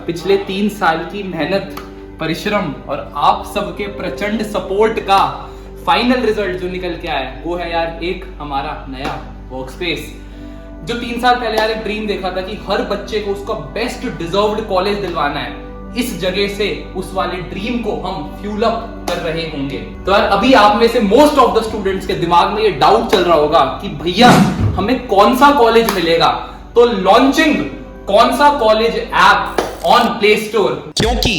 पिछले 3 साल की मेहनत, परिश्रम और आप सबके प्रचंड सपोर्ट का फाइनल रिजल्ट जो निकल के आया वो है यार एक हमारा नया वर्कस्पेस। जो 3 साल पहले यार एक ड्रीम देखा था कि हर बच्चे को उसका बेस्ट डिजर्व्ड कॉलेज दिलवाना है, इस जगह से उस वाले ड्रीम को हम फ्यूल अप कर रहे होंगे। तो यार अभी आप में से मोस्ट ऑफ द स्टूडेंट्स के दिमाग में ये डाउट चल रहा होगा कि भैया हमें कौन सा कॉलेज मिलेगा, तो लॉन्चिंग कौन सा college app on play store. क्योंकि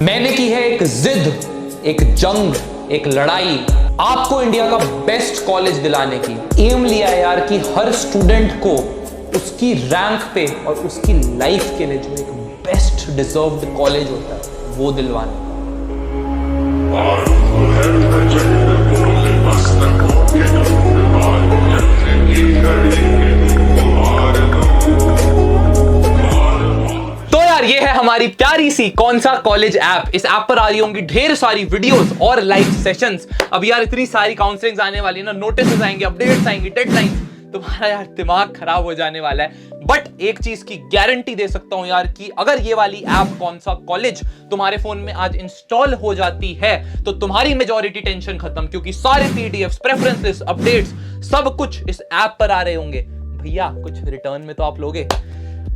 मैंने की है एक जिद, एक जंग, एक लड़ाई आपको इंडिया का बेस्ट कॉलेज दिलाने की। एम लिया है यार कि हर स्टूडेंट को उसकी रैंक पे और उसकी लाइफ के लिए जो एक बेस्ट डिजर्व्ड कॉलेज होता है वो दिलवाने। तो यार ये है हमारी प्यारी सी कौन सा कॉलेज ऐप। इस ऐप पर आ रही होंगी ढेर सारी वीडियोस और लाइव सेशंस। अब यार इतनी सारी काउंसलिंग्स आने वाली है ना, नोटिस आएंगे, अपडेट्स आएंगी, डेडलाइंस, तुम्हारा यार दिमाग खराब हो जाने वाला है। बट एक चीज की गारंटी दे सकता हूं यार कि अगर ये वाली ऐप कौन सा कॉलेज तुम्हारे फोन में आज इंस्टॉल हो जाती है तो तुम्हारी मेजॉरिटी टेंशन खत्म, क्योंकि सारे पीडीएफ्स, प्रेफरेंसेस, अपडेट्स सब कुछ इस ऐप पर आ रहे होंगे। भैया कुछ रिटर्न में तो आप लोगे?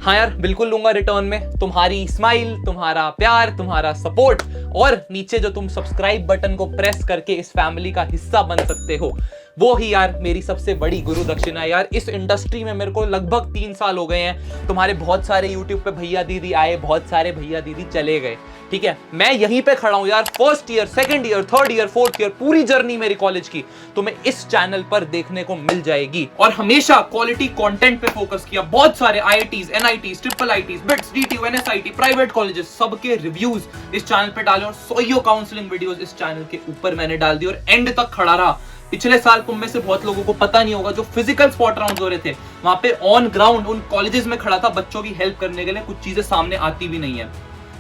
हाँ यार बिल्कुल लूंगा रिटर्न में। तुम्हारी स्माइल, तुम्हारा प्यार, तुम्हारा सपोर्ट और नीचे जो तुम सब्सक्राइब बटन को प्रेस करके इस फैमिली का हिस्सा बन सकते हो, वो ही यार मेरी सबसे बड़ी गुरु दक्षिणा है। यार इस इंडस्ट्री में मेरे को लगभग 3 साल हो गए हैं। तुम्हारे बहुत सारे यूट्यूब पे भैया दीदी आए, बहुत सारे भैया दीदी चले गए, ठीक है। मैं यहीं पे खड़ा हूं यार, first year, second year, third year, fourth year, पूरी जर्नी मेरी कॉलेज की तुम्हें इस चैनल पर देखने को मिल जाएगी। और हमेशा क्वालिटी कंटेंट पे फोकस किया। बहुत सारे IITs, NITs, triple ITs, bits, DTU, NSIT, private colleges, सबके रिव्यूज इस चैनल पे डाले और 100 काउंसलिंग वीडियोस इस चैनल के ऊपर मैंने डाल दी और एंड तक खड़ा रहा। पिछले साल तुम में से बहुत लोगों को पता नहीं होगा, जो फिजिकल स्पॉट राउंड्स हो रहे थे वहां पे ऑन ग्राउंड उन कॉलेजेस में खड़ा था बच्चों की हेल्प करने के लिए। कुछ चीजें सामने आती भी नहीं है,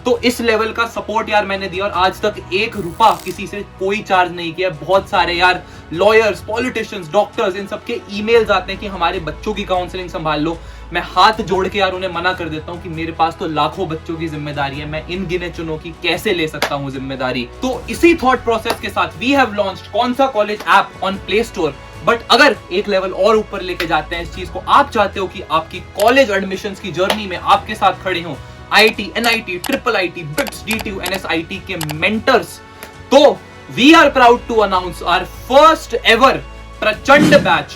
तो इस लेवल का सपोर्ट यार मैंने दिया और आज तक 1 रुपया किसी से कोई चार्ज नहीं किया। बहुत सारे यार लॉयर्स, पॉलिटिशियंस, डॉक्टर्स, इन सबके ईमेल्स आते हैं कि हमारे बच्चों की काउंसलिंग संभाल लो। मैं हाथ जोड़ के यार उन्हें मना कर देता हूं कि मेरे पास तो लाखों बच्चों की जिम्मेदारी है, मैं इन गिने चुनों की कैसे ले सकता हूं जिम्मेदारी। तो इसी थॉट प्रोसेस के साथ वी हैव लॉन्च्ड कौन सा college app on play store. But अगर एक लेवल और ऊपर लेके जाते हैं इस चीज को, आप चाहते हो कि आपकी कॉलेज एडमिशंस की जर्नी में आपके साथ खड़े हों IIT, NIT, triple IT, BITS, DTU, NSIT के मेंटर्स, तो we are proud to announce our first ever Prachand batch.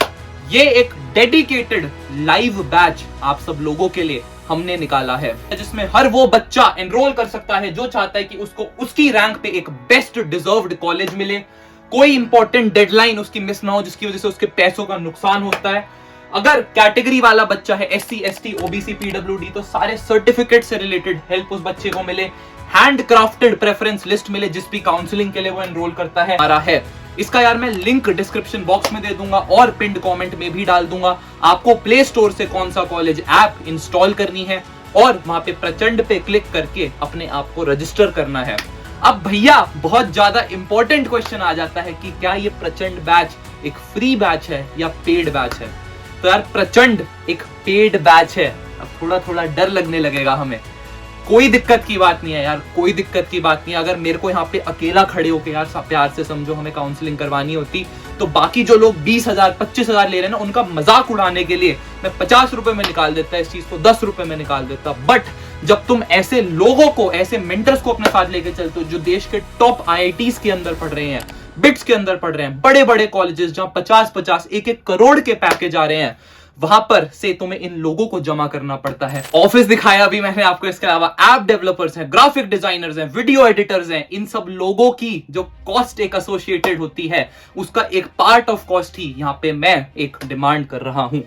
ये एक डेडिकेटेड लाइव बैच आप सब लोगों के लिए हमने निकाला है, जिसमें हर वो बच्चा एनरोल कर सकता है जो चाहता है कि उसको उसकी रैंक पे एक बेस्ट डिजर्व्ड कॉलेज मिले, कोई इंपॉर्टेंट डेडलाइन उसकी मिस ना हो जिसकी वजह से उसके पैसों का नुकसान होता है। अगर कैटेगरी वाला बच्चा है, एससी, एसटी, ओबीसी, पीडब्ल्यूडी, तो सारे सर्टिफिकेट से रिलेटेड हेल्प उस बच्चे को मिले, हैंड क्राफ्टेड प्रेफरेंस लिस्ट मिले जिस भी काउंसलिंग के लिए वो एनरोल करता है आ रहा है। इसका यार मैं लिंक डिस्क्रिप्शन बॉक्स में दे दूंगा और पिंड कमेंट में भी डाल दूंगा। आपको प्ले स्टोर से कौन सा कॉलेज ऐप इंस्टॉल करनी है और वहां पे प्रचंड पे क्लिक करके अपने आप को रजिस्टर करना है। अब भैया बहुत ज्यादा इंपॉर्टेंट क्वेश्चन आ जाता है कि क्या ये प्रचंड बैच एक फ्री बैच है या पेड बैच है। तो यार प्रचंड एक पेड बैच है। अब थोड़ा थोड़ा डर लगने लगेगा हमें। कोई दिक्कत की बात नहीं है यार, कोई दिक्कत की बात नहीं है। अगर मेरे को यहाँ पे अकेला खड़े होके यार प्यार से समझो हमें काउंसलिंग करवानी होती, तो बाकी जो लोग 20,000 25,000 ले रहे हैं ना, उनका मजाक उड़ाने के लिए मैं 50 रुपए में निकाल देता, इस चीज को 10 रुपए में निकाल देता। बट जब तुम ऐसे लोगों को, ऐसे मेंटर्स को अपने साथ लेके चलते हो जो देश के टॉप आईआईटीज के अंदर पढ़ रहे हैं, बिट्स के अंदर पढ़ रहे हैं, बड़े बड़े कॉलेजेस जहां 50-50 1-1 करोड़ के पैकेज आ रहे हैं, वहां पर से तुम्हें इन लोगों को जमा करना पड़ता है। ऑफिस दिखाया अभी मैंने आपको, इसके अलावा ऐप डेवलपर्स हैं, ग्राफिक डिजाइनर्स हैं, वीडियो एडिटर्स हैं। इन सब लोगों की जो कॉस्ट एक एसोसिएटेड होती है, उसका एक पार्ट ऑफ कॉस्ट ही यहाँ पे मैं एक डिमांड कर रहा हूं।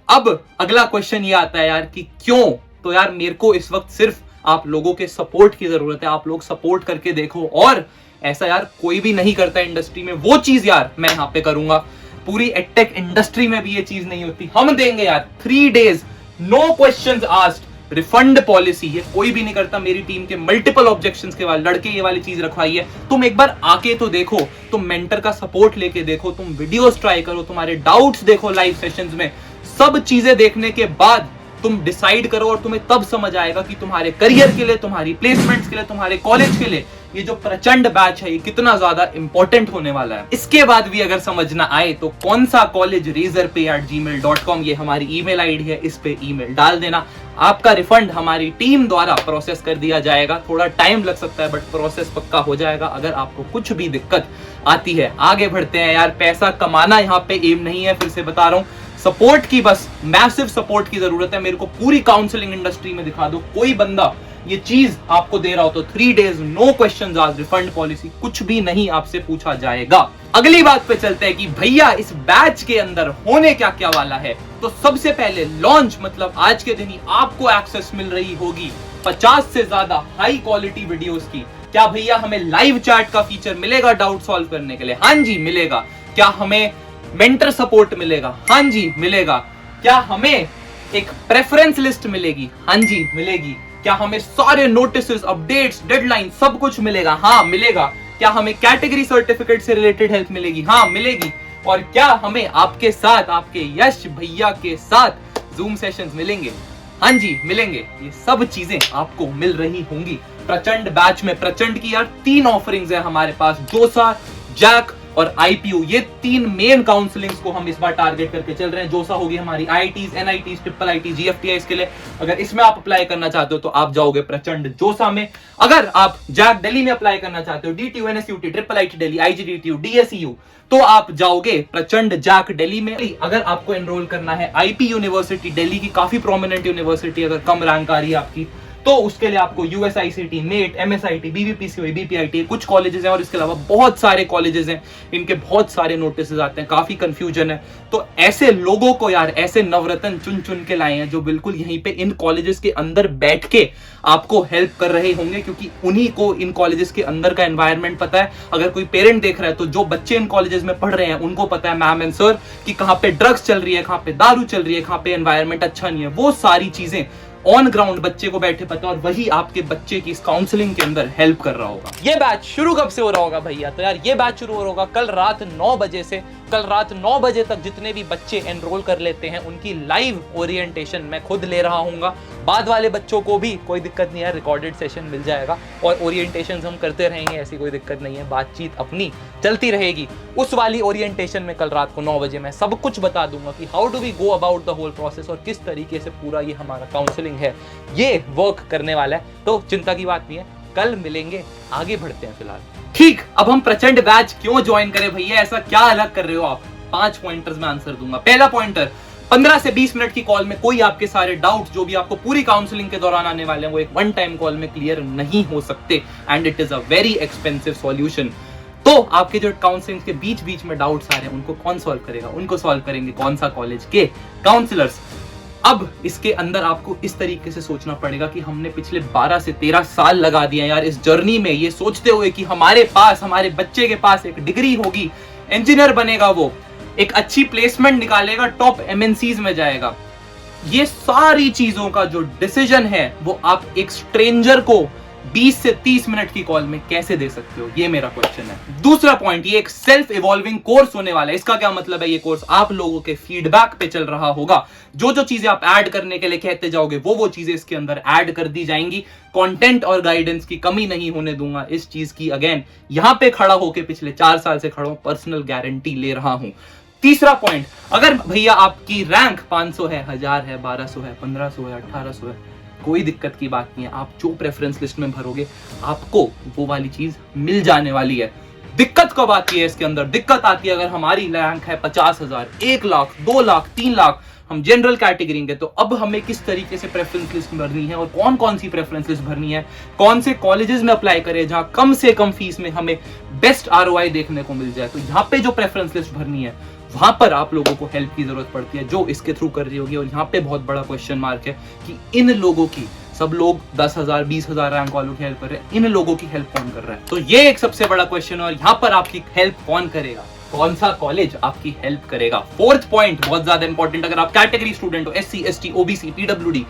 अब अगला क्वेश्चन ये आता है यार कि क्यों। तो यार मेरे को इस वक्त सिर्फ आप लोगों के सपोर्ट की जरूरत है। आप लोग सपोर्ट करके देखो, और ऐसा यार कोई भी नहीं करता इंडस्ट्री में, वो चीज यार मैं यहाँ पे करूंगा। पूरी एडटेक इंडस्ट्री में भी ये चीज नहीं होती। हम देंगे यार 3 days no questions asked refund policy. ये कोई भी नहीं करता। मेरी टीम के मल्टीपल ऑब्जेक्शंस के बाद लड़के ये वाली चीज रखवाई है। तुम एक बार आके तो देखो, तुम मेंटर का सपोर्ट लेके देखो, तुम वीडियोस ट्राई करो, तुम्हारे डाउट्स देखो लाइव सेशंस में। सब चीजें देखने के बाद तुम डिसाइड करो और तुम्हें तब समझ आएगा कि तुम्हारे करियर के लिए, तुम्हारी प्लेसमेंट्स के लिए, तुम्हारे कॉलेज के लिए ये जो प्रचंड बैच है ये कितना ज्यादा इंपॉर्टेंट होने वाला है। इसके बाद भी अगर समझ ना आए तो कौन सा कॉलेज razorpay@gmail.com ये हमारी ईमेल आईडी है, इस पे ईमेल डाल देना। आपका रिफंड हमारी टीम द्वारा प्रोसेस कर दिया जाएगा। थोड़ा टाइम लग सकता है बट प्रोसेस पक्का हो जाएगा। अगर आपको कुछ भी दिक्कत आती है, आगे बढ़ते हैं यार, पैसा कमाना यहाँ पे एम नहीं है, फिर से बता रहा हूँ, सपोर्ट की, बस मैसिव सपोर्ट की जरूरत है। मेरे को पूरी काउंसलिंग इंडस्ट्री में दिखा दो कोई बंदा ये चीज आपको दे रहा हो तो 3 days no questions asked, refund policy, कुछ भी नहीं आपसे पूछा जाएगा। अगली बात पे चलते हैं कि भैया इस बैच के अंदर होने क्या क्या वाला है। तो सबसे पहले लॉन्च, मतलब आज के दिन ही आपको एक्सेस मिल रही होगी 50 से ज्यादा हाई क्वालिटी वीडियोस की। क्या भैया हमें लाइव चैट का फीचर मिलेगा डाउट सॉल्व करने के लिए? हाँ जी मिलेगा। क्या हमें मेंटर सपोर्ट मिलेगा? हाँ जी मिलेगा। क्या हमें एक प्रेफरेंस लिस्ट मिलेगी? हाँ जी मिलेगी। क्या हमें सारे नोटिसेस, अपडेट्स, डेडलाइन सब कुछ मिलेगा? हाँ मिलेगा। क्या हमें कैटेगरी सर्टिफिकेट से रिलेटेड हेल्प मिलेगी? हाँ मिलेगी। और क्या हमें आपके साथ, आपके यश भैया के साथ जूम सेशंस मिलेंगे? हाँ जी मिलेंगे। ये सब चीजें आपको मिल रही होंगी प्रचंड बैच में। प्रचंड की यार 3 ऑफरिंग्स है हमारे पास, जोसा, जैक और आईपीयू। ये 3 मेन काउंसलिंग्स को हम इस बार टारगेट करके चल रहे हैं। जोसा होगी हमारी आईआईटीज, एनआईटीज, ट्रिपल आईटी, जीएफटीआईज के लिए। अगर इसमें आप अप्लाई करना चाहते हो तो आप जाओगे प्रचंड जोसा में। अगर आप जैक दिल्ली में अप्लाई करना चाहते हो, DTU, NSUT, triple IT Delhi, IGDTU, DSU, तो आप जाओगे प्रचंड जैक दिल्ली में। अगर आपको एनरोल करना है आईपी यूनिवर्सिटी दिल्ली की, काफी प्रोमिनेंट यूनिवर्सिटी, अगर कम रैंक आ रही है आपकी तो उसके लिए आपको यूएसआईसीटी, नेट, एमएसआईटी, बीबीपीसीओई, बीपीआईटी, कुछ कॉलेजेस हैं और इसके अलावा बहुत सारे कॉलेजेस हैं, इनके बहुत सारे नोटिस आते हैं, काफी कंफ्यूजन है। तो ऐसे लोगों को यार, ऐसे नवरत्न चुन चुन के लाए हैं जो बिल्कुल यहीं पे इन कॉलेजेस के अंदर बैठ के आपको हेल्प कर रहे होंगे, क्योंकि उन्हीं को इन कॉलेजेस के अंदर का एनवायरनमेंट पता है। अगर कोई पेरेंट देख रहा है तो जो बच्चे इन कॉलेजेस में पढ़ रहे हैं उनको पता है मैम एंड सर कि कहाँ पे ड्रग्स चल रही है, कहाँ पे दारू चल रही है, कहाँ पे एनवायरनमेंट अच्छा नहीं है। वो सारी चीजें ऑन ग्राउंड बच्चे को बैठे पता, और वही आपके बच्चे की इस काउंसलिंग के अंदर हेल्प कर रहा होगा। ये बैच शुरू कब से हो रहा होगा भैया? तो यार ये बैच शुरू हो रहा होगा कल रात 9 बजे से। कल रात 9 बजे तक जितने भी बच्चे एनरोल कर लेते हैं उनकी लाइव ओरिएंटेशन मैं खुद ले रहा हूँ। बाद वाले बच्चों को भी कोई दिक्कत नहीं है, रिकॉर्डेड सेशन मिल जाएगा और ओरिएंटेशन हम करते रहेंगे, ऐसी कोई दिक्कत नहीं है, बातचीत अपनी चलती रहेगी। उस वाली ओरिएंटेशन में कल रात को 9 बजे मैं सब कुछ बता दूंगा कि how do we go about the whole process और किस तरीके से पूरा ये हमारा काउंसलिंग है ये वर्क करने वाला है। तो चिंता की बात नहीं है, कल मिलेंगे, आगे बढ़ते हैं फिलहाल। ठीक, अब हम प्रचंड बैच क्यों ज्वाइन करें भैया, ऐसा क्या अलग कर रहे हो आप? 5 पॉइंटर्स में आंसर दूंगा। पहला पॉइंटर, 15 से 20 मिनट की कॉल में कोई आपके सारे डाउट जो भी आपको पूरी काउंसलिंग के दौरान आने वाले हैं वो एक वन टाइम कॉल में क्लियर नहीं हो सकते, and it is a very expensive solution. तो आपके जो काउंसलिंग के बीच बीच में डाउट्स आ रहे हैं उनको कौन सॉल्व करेगा? उनको सॉल्व करेंगे कौन सा कॉलेज के काउंसलर्स। अब इसके अंदर आपको इस तरीके से सोचना पड़ेगा कि हमने पिछले 12 से 13 साल लगा दिए यार इस जर्नी में, ये सोचते हुए कि हमारे पास, हमारे बच्चे के पास एक डिग्री होगी, इंजीनियर बनेगा, वो एक अच्छी प्लेसमेंट निकालेगा, टॉप एमएनसीज में जाएगा। ये सारी चीजों का जो डिसीजन है वो आप एक स्ट्रेंजर को 20 से 30 मिनट की कॉल में कैसे दे सकते हो, ये मेरा क्वेश्चन है। दूसरा पॉइंट, ये एक सेल्फ इवॉल्विंग कोर्स होने वाला है। इसका क्या मतलब है? ये कोर्स आप लोगों के फीडबैक पे चल रहा होगा। जो जो चीजें आप ऐड करने के लिए कहते जाओगे वो चीजें इसके अंदर ऐड कर दी जाएंगी। कंटेंट और गाइडेंस की कमी नहीं होने दूंगा इस चीज की। अगेन यहाँ पे खड़ा होके पिछले 4 साल से खड़ा हूं, पर्सनल गारंटी ले रहा हूं। तीसरा पॉइंट, अगर भैया आपकी रैंक 500 है, 1000 है, 1200 है, 1500 है, 1800 है, कोई दिक्कत की बात नहीं है। आप जो प्रेफरेंस लिस्ट में भरोगे आपको वो वाली चीज मिल जाने वाली है। दिक्कत कब आती है इसके अंदर? दिक्कत आती है अगर हमारी रैंक है 50,000, 1 लाख, 2 लाख, 3 लाख, हम जनरल कैटेगरी के, तो अब हमें किस तरीके से प्रेफरेंस लिस्ट भरनी है और कौन कौन सी प्रेफरेंस लिस्ट भरनी है, कौन से कॉलेजेस में अप्लाई करें जहां कम से कम फीस में हमें बेस्ट आरओआई देखने को मिल जाए। तो यहाँ पे जो प्रेफरेंस लिस्ट भरनी है वहां पर आप लोगों को हेल्प की जरूरत पड़ती है जो इसके थ्रू कर रही होगी। और यहाँ पे बहुत बड़ा क्वेश्चन मार्क है कि इन लोगों की, सब लोग 10,000, 20,000 रैंक वालों की हेल्प कर रहे हैं, इन लोगों की हेल्प कौन कर रहा है? तो ये एक सबसे बड़ा क्वेश्चन है और यहाँ पर आपकी हेल्प कौन करेगा, कौन सा कॉलेज आपकी हेल्प करेगा? फोर्थ पॉइंट बहुत ज्यादा इंपॉर्टेंट, अगर आप कैटेगरी स्टूडेंट हो, SC, ST, OBC, PWD,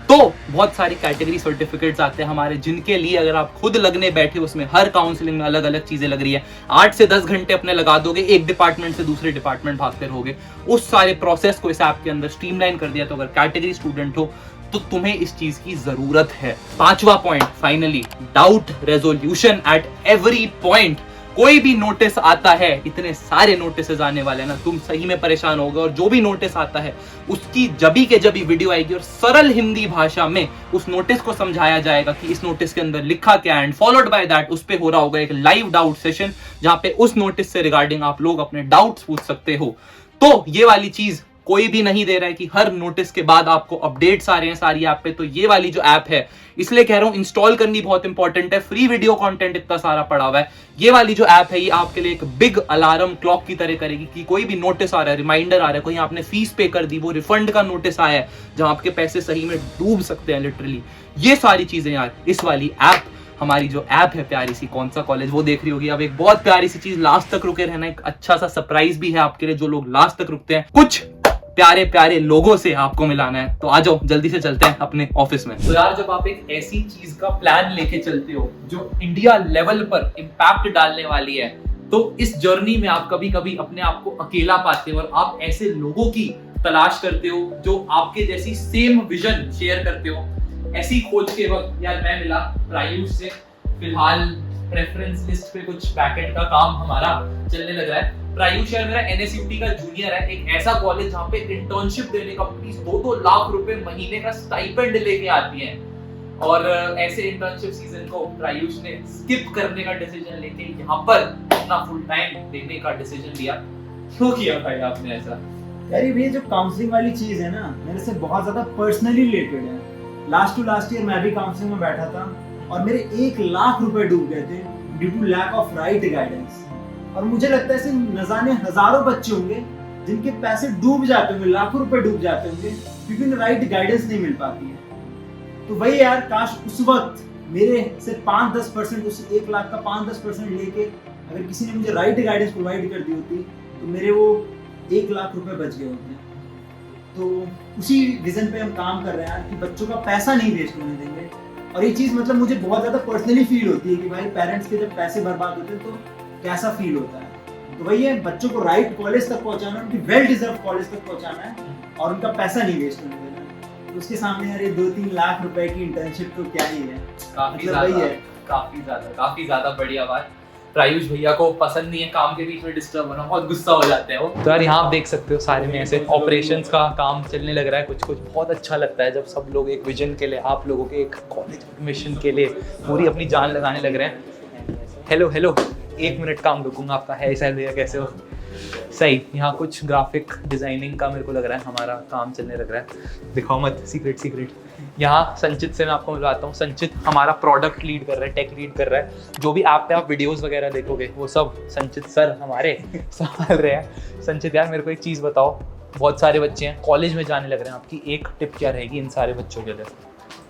तो तो बहुत सारी कैटेगरी सर्टिफिकेट्स आते हैं हमारे, जिनके लिए अगर आप खुद लगने बैठे उसमें हर काउंसलिंग में अलग अलग चीजें लग रही है, 8 से 10 घंटे अपने लगा दोगे, एक डिपार्टमेंट से दूसरे डिपार्टमेंट भागते रहोगे। उस सारे प्रोसेस को इस ऐप के अंदर स्ट्रीमलाइन कर दिया। तो अगर कैटेगरी स्टूडेंट हो तो तुम्हें इस चीज की जरूरत है। 5वां point, finally, doubt resolution at every point. कोई भी नोटिस आता है, इतने सारे नोटिस आने वाले हैं ना, तुम सही में परेशान होगे। और जो भी नोटिस आता है उसकी जबी के जबी वीडियो आएगी और सरल हिंदी भाषा में उस नोटिस को समझाया जाएगा कि इस नोटिस के अंदर लिखा क्या है। एंड फॉलोड बाय दैट उस पे हो रहा होगा एक लाइव डाउट सेशन, जहां पे उस नोटिस से रिगार्डिंग आप लोग अपने डाउट्स पूछ सकते हो। तो ये वाली चीज कोई भी नहीं दे रहा है कि हर नोटिस के बाद आपको अपडेट्स आ रहे हैं सारी ऐप पे। तो ये वाली जो ऐप है, इसलिए कह रहा हूं इंस्टॉल करनी बहुत इंपॉर्टेंट है। फ्री वीडियो कंटेंट इतना सारा पड़ा हुआ है। ये वाली जो ऐप है ये आपके लिए एक बिग अलार्म क्लॉक की तरह करेगी कि कोई भी नोटिस आ रहा है, रिमाइंडर आ रहा है, कोई आपने फीस पे कर दी, वो रिफंड का नोटिस आया है जहां आपके पैसे सही में डूब सकते हैं लिटरली। ये सारी चीजें यार इस वाली ऐप, हमारी जो ऐप है प्यारी सी कौन सा कॉलेज, वो देख रही होगी। अब एक बहुत प्यारी सी चीज, लास्ट तक रुके रहना, एक अच्छा सा सरप्राइज भी है आपके लिए जो लोग लास्ट तक रुकते हैं। कुछ प्यारे प्यारे लोगों से आपको मिलाना है। तो आ जाओ जल्दी से चलते हैं अपने ऑफिस में। तो यार जब आप एक ऐसी चीज का प्लान लेके चलते हो जो इंडिया लेवल पर इम्पैक्ट डालने वाली है, तो इस जर्नी में आप कभी कभी अपने आप को अकेला पाते हो और आप ऐसे लोगों की तलाश करते हो जो आपके जैसी सेम विजन शेयर करते हो। ऐसी खोज के वक्त यार मैं मिला प्रायुष से। फिलहाल प्रेफरेंस लिस्ट पे कुछ पैकेट का काम हमारा चलने लग रहा है। प्रायुष यार मेरा NSUT का जूनियर है, एक ऐसा कॉलेज जहाँ पे इंटर्नशिप देने का 2-2 लाख रुपए महीने का स्टाइपेंड लेके आती है। और ऐसे इंटर्नशिप सीजन को प्रायुष ने स्किप करने का डिसीजन लेके यहाँ पर अपना फुल टाइम देने का डिसीजन लिया। क्यों किया भाई आपने ऐसा? यार ये जो काउंसलिंग वाली चीज है ना, मेरे से बहुत ज्यादा पर्सनली रिलेटेड है। लास्ट ईयर मैं भी काउंसलिंग में बैठा था और मेरे 1 लाख रुपए डूब गए थे due to lack of right guidance. और मुझे लगता है ऐसे न जाने हजारों बच्चे होंगे जिनके पैसे डूब जाते होंगे, लाखों रुपए डूब जाते होंगे क्योंकि उन्हें राइट गाइडेंस नहीं मिल पाती है। तो वही यार, काश उस वक्त मेरे से 5-10%, उस 1 लाख का 5-10% लेके अगर किसी ने मुझे राइट गाइडेंस प्रोवाइड कर दी होती तो मेरे वो 1 लाख रुपए बच गए होते। तो उसी विजन पे हम काम कर रहे हैं कि बच्चों का पैसा नहीं वेस्ट होने देंगे। और ये चीज मतलब मुझे बहुत ज्यादा पर्सनली फील होती है कि भाई पेरेंट्स के जब पैसे बर्बाद होते हैं तो कैसा फील होता है। तो वही है, बच्चों को राइट कॉलेज तक पहुंचाना, उनकी वेल डिजर्व कॉलेज तक पहुंचाना है और उनका पैसा नहीं वेस्ट होने देना। तो उसके सामने यार ये 2-3 लाख रुपए की इंटर्नशिप तो क्या ही है। काफी ज्यादा बढ़िया बात। प्रायुष भैया को पसंद नहीं है काम के बीच में डिस्टर्ब होना, बहुत गुस्सा हो जाते हैं वो। तो यार यहाँ आप देख सकते हो सारे में ऐसे ऑपरेशंस का काम चलने लग रहा है। कुछ बहुत अच्छा लगता है जब सब लोग एक विजन के लिए, आप लोगों के एक कॉलेज एडमिशन के लिए पूरी अपनी जान लगाने लग रहे हैं। हेलो 1 मिनट काम रुकूंगा आपका। है सर भैया, कैसे हो? सही। यहाँ कुछ ग्राफिक डिजाइनिंग का मेरे को लग रहा है हमारा काम चलने लग रहा है। दिखाओ मत, सीक्रेट। यहाँ संचित से मैं आपको मिलवाता हूँ। संचित हमारा प्रोडक्ट लीड कर रहा है, टेक लीड कर रहा है। जो भी ऐप पे आप वीडियोस वगैरह देखोगे वो सब संचित सर हमारे संभाल रहे हैं। संचित यार मेरे को एक चीज़ बताओ, बहुत सारे बच्चे हैं कॉलेज में जाने लग रहे हैं, आपकी एक टिप क्या रहेगी इन सारे बच्चों के लिए?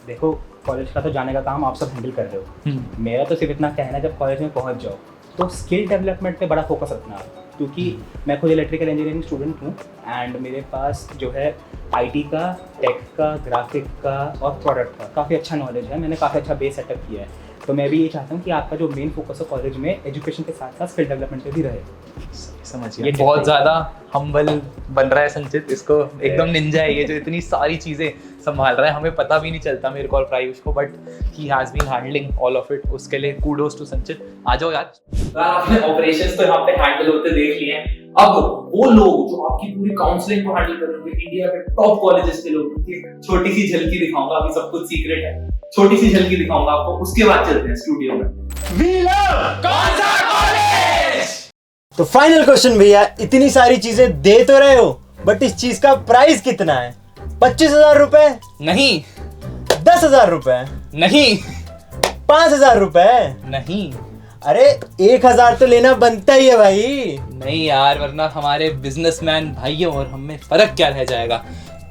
देखो, कॉलेज का तो जाने का काम आप सब हैंडल कर रहे हो। मेरा तो सिर्फ इतना कहना है, जब कॉलेज में पहुंच जाओ तो स्किल डेवलपमेंट पे बड़ा फोकस रखना है। क्योंकि मैं खुद इलेक्ट्रिकल इंजीनियरिंग स्टूडेंट हूँ एंड मेरे पास जो है IT का, टेक का, ग्राफिक का और प्रोडक्ट का काफ़ी अच्छा नॉलेज है। मैंने काफ़ी अच्छा बेस सेटअप किया है। तो मैं भी ये चाहता हूँ कि आपका जो मेन फोकस है कॉलेज में एजुकेशन के साथ साथ स्किल डेवलपमेंट पे भी रहे। समझिए, बहुत ज़्यादा हम्बल बन रहा है संचित। इसको एकदम निंजा है ये जो इतनी सारी चीज़ें संभाल रहा है। हमें पता भी नहीं चलता मेरे को और प्रायुष को, but he has been handling all of it. उसके लिए कूडोज टू संचित। आ जाओ यार। आपने ऑपरेशंस तो यहाँ पे हैंडल होते देख लिए हैं। अब वो लोग जो आपकी पूरी काउंसलिंग को हैंडल करेंगे, इंडिया के टॉप कॉलेजेस के लोग, उनकी छोटी सी झलकी दिखाऊंगा। अभी सब कुछ सीक्रेट है, छोटी सी झलकी दिखाऊंगा आपको। उसके बाद चलते हैं स्टूडियो में। वी लव कौन सा कॉलेज? तो फाइनल क्वेश्चन भैया, इतनी सारी चीजें दे तो रहे हो बट इस चीज का प्राइस कितना है? 25,000 रुपए? नहीं। 10,000 रुपए? नहीं। 5,000 रुपए? नहीं। अरे 1,000 तो लेना बनता ही है भाई। नहीं यार, वरना हमारे बिजनेसमैन भाइयों और हमें फर्क क्या रह जाएगा।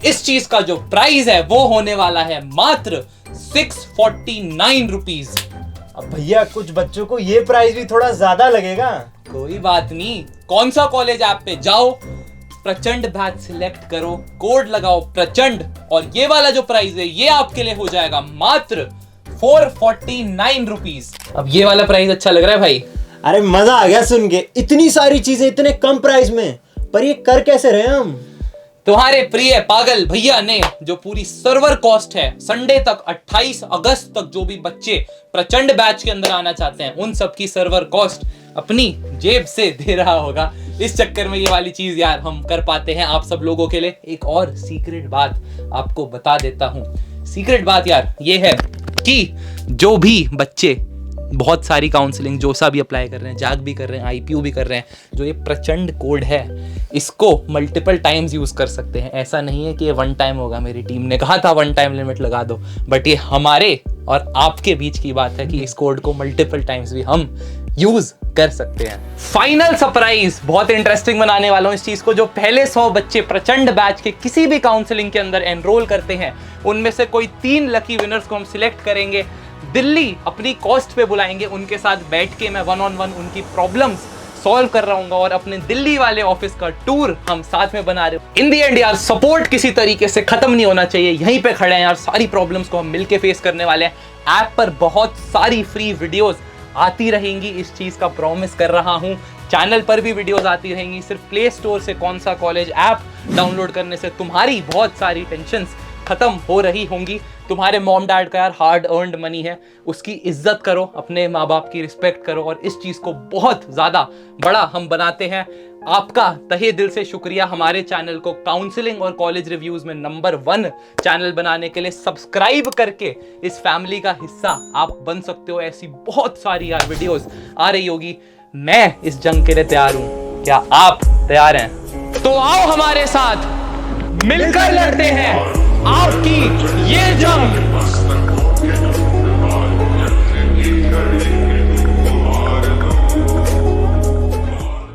इस चीज का जो प्राइस है वो होने वाला है मात्र 649 रुपीज। अब भैया कुछ बच्चों को ये प्राइस भी थोड़ा ज्यादा लगेगा। कोई बात नहीं, कौन सा कॉलेज ऐप पे जाओ, प्रचंड बैच सिलेक्ट करो, कोड लगाओ प्रचंड, और ये वाला जो प्राइस है ये आपके लिए हो जाएगा मात्र 449 रुपीज। अब ये वाला प्राइस अच्छा लग रहा है भाई? अरे मजा आ गया सुन के, इतनी सारी चीजें इतने कम प्राइस में, पर ये कर कैसे रहे हम? तुम्हारे प्रिय पागल भैया ने जो पूरी सर्वर कॉस्ट है, संडे तक 28 अगस्त तक जो भी बच्चे प्रचंड बैच के अंदर आना चाहते हैं उन सब की सर्वर कॉस्ट अपनी जेब से दे रहा होगा। इस चक्कर में ये वाली चीज यार हम कर पाते हैं आप सब लोगों के लिए। एक और सीक्रेट बात आपको बता देता हूं। सीक्रेट बात यार ये है कि जो भी बच्चे बहुत सारी काउंसलिंग, जोसा भी अप्लाई कर रहे हैं, जाग भी कर रहे हैं, आईपीयू भी कर रहे हैं, जो ये प्रचंड कोड है इसको मल्टीपल टाइम्स यूज कर सकते हैं। ऐसा नहीं है कि ये वन टाइम होगा, मेरी टीम ने कहा था वन टाइम लिमिट लगा दो, बट ये हमारे और आपके बीच की बात है कि इस कोड को मल्टीपल टाइम्स भी हम यूज कर सकते हैं। फाइनल सरप्राइज बहुत इंटरेस्टिंग बनाने वाला हूं इस चीज को। जो पहले 100 बच्चे प्रचंड बैच के किसी भी काउंसलिंग के अंदर एनरोल करते हैं उनमें से कोई 3 लकी विनर्स को हम सिलेक्ट करेंगे, दिल्ली अपनी कॉस्ट पे बुलाएंगे, उनके साथ बैठ के मैं 1-on-1 उनकी प्रॉब्लम्स सॉल्व कर रहा हूँ और अपने दिल्ली वाले ऑफिस का टूर हम साथ में बना रहे हैं। इन दी एंड यार सपोर्ट किसी तरीके से खत्म नहीं होना चाहिए, यहीं पे खड़े हैं यार, सारी प्रॉब्लम्स को हम मिलके फेस करने वाले हैं। ऐप पर बहुत सारी फ्री वीडियोस आती रहेंगी, इस चीज का प्रॉमिस कर रहा हूँ। चैनल पर भी वीडियोस आती रहेंगी। सिर्फ प्ले स्टोर से कौन सा कॉलेज ऐप डाउनलोड करने से तुम्हारी बहुत सारी टेंशंस खत्म हो रही होंगी। तुम्हारे मॉम डैड का यार हार्ड अर्नड मनी है, उसकी इज्जत करो, अपने माँ बाप की रिस्पेक्ट करो, और इस चीज को बहुत ज्यादा बड़ा हम बनाते हैं। आपका तहे दिल से शुक्रिया हमारे चैनल को काउंसलिंग और कॉलेज रिव्यूज में नंबर 1 चैनल बनाने के लिए। सब्सक्राइब करके इस फैमिली का हिस्सा आप बन सकते हो। ऐसी बहुत सारी यार वीडियोस आ रही होगी। मैं इस जंग के लिए तैयार हूं, क्या आप तैयार हैं? तो आओ हमारे साथ मिलकर लड़ते हैं आपकी ये जंग।